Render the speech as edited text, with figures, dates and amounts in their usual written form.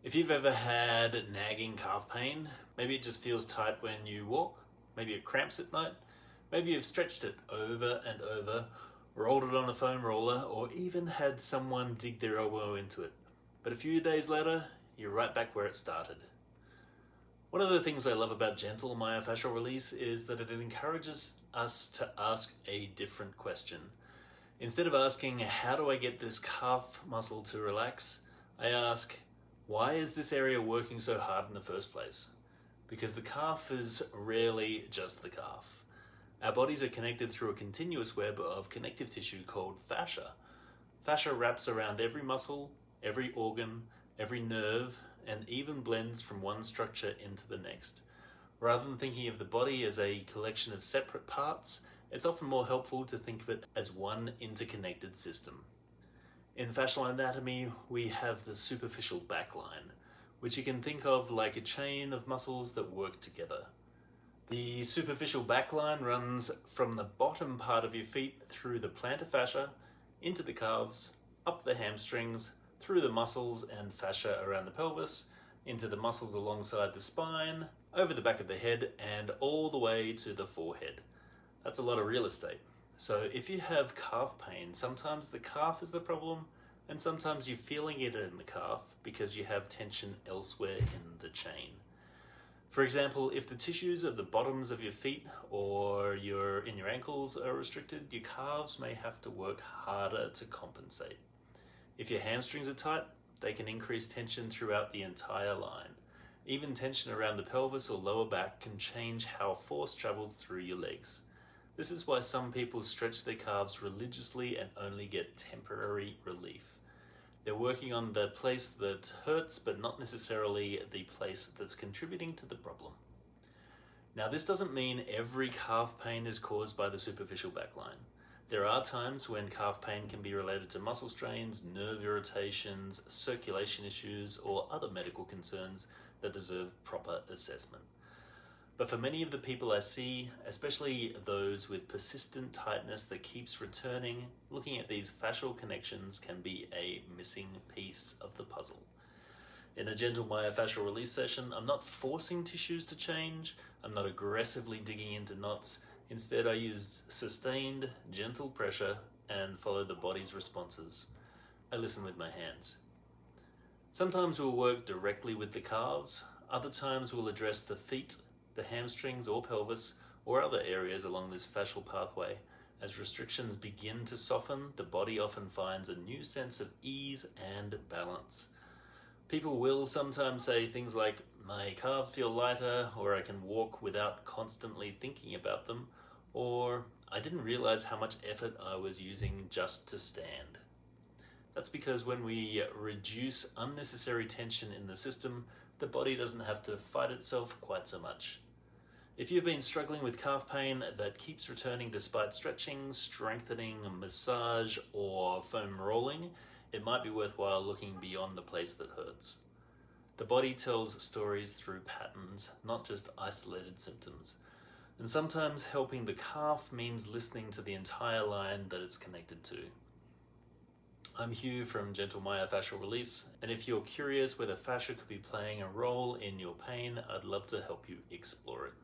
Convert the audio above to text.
If you've ever had nagging calf pain, maybe it just feels tight when you walk, maybe it cramps at night, maybe you've stretched it over and over, rolled it on a foam roller, or even had someone dig their elbow into it. But a few days later, you're right back where it started. One of the things I love about gentle myofascial release is that it encourages us to ask a different question. Instead of asking, how do I get this calf muscle to relax? I ask, why is this area working so hard in the first place? Because the calf is rarely just the calf. Our bodies are connected through a continuous web of connective tissue called fascia. Fascia wraps around every muscle, every organ, every nerve, and even blends from one structure into the next. Rather than thinking of the body as a collection of separate parts, it's often more helpful to think of it as one interconnected system. In fascial anatomy, we have the superficial backline, which you can think of like a chain of muscles that work together. The superficial backline runs from the bottom part of your feet through the plantar fascia, into the calves, up the hamstrings, through the muscles and fascia around the pelvis, into the muscles alongside the spine, over the back of the head, and all the way to the forehead. That's a lot of real estate. So if you have calf pain, sometimes the calf is the problem, and sometimes you're feeling it in the calf because you have tension elsewhere in the chain. For example, if the tissues of the bottoms of your feet or in your ankles are restricted, your calves may have to work harder to compensate. If your hamstrings are tight, they can increase tension throughout the entire line. Even tension around the pelvis or lower back can change how force travels through your legs. This is why some people stretch their calves religiously and only get temporary relief. They're working on the place that hurts, but not necessarily the place that's contributing to the problem. Now, this doesn't mean every calf pain is caused by the superficial backline. There are times when calf pain can be related to muscle strains, nerve irritations, circulation issues, or other medical concerns that deserve proper assessment. But for many of the people I see, especially those with persistent tightness that keeps returning, looking at these fascial connections can be a missing piece of the puzzle. In a gentle myofascial release session, I'm not forcing tissues to change, I'm not aggressively digging into knots. Instead, I use sustained, gentle pressure and follow the body's responses. I listen with my hands. Sometimes we'll work directly with the calves, other times we'll address the feet, the hamstrings or pelvis, or other areas along this fascial pathway. As restrictions begin to soften, the body often finds a new sense of ease and balance. People will sometimes say things like, my calves feel lighter, or I can walk without constantly thinking about them, or I didn't realize how much effort I was using just to stand. That's because when we reduce unnecessary tension in the system, the body doesn't have to fight itself quite so much. If you've been struggling with calf pain that keeps returning despite stretching, strengthening, massage, or foam rolling, it might be worthwhile looking beyond the place that hurts. The body tells stories through patterns, not just isolated symptoms. And sometimes helping the calf means listening to the entire line that it's connected to. I'm Hugh from Gentle Myofascial Release, and if you're curious whether fascia could be playing a role in your pain, I'd love to help you explore it.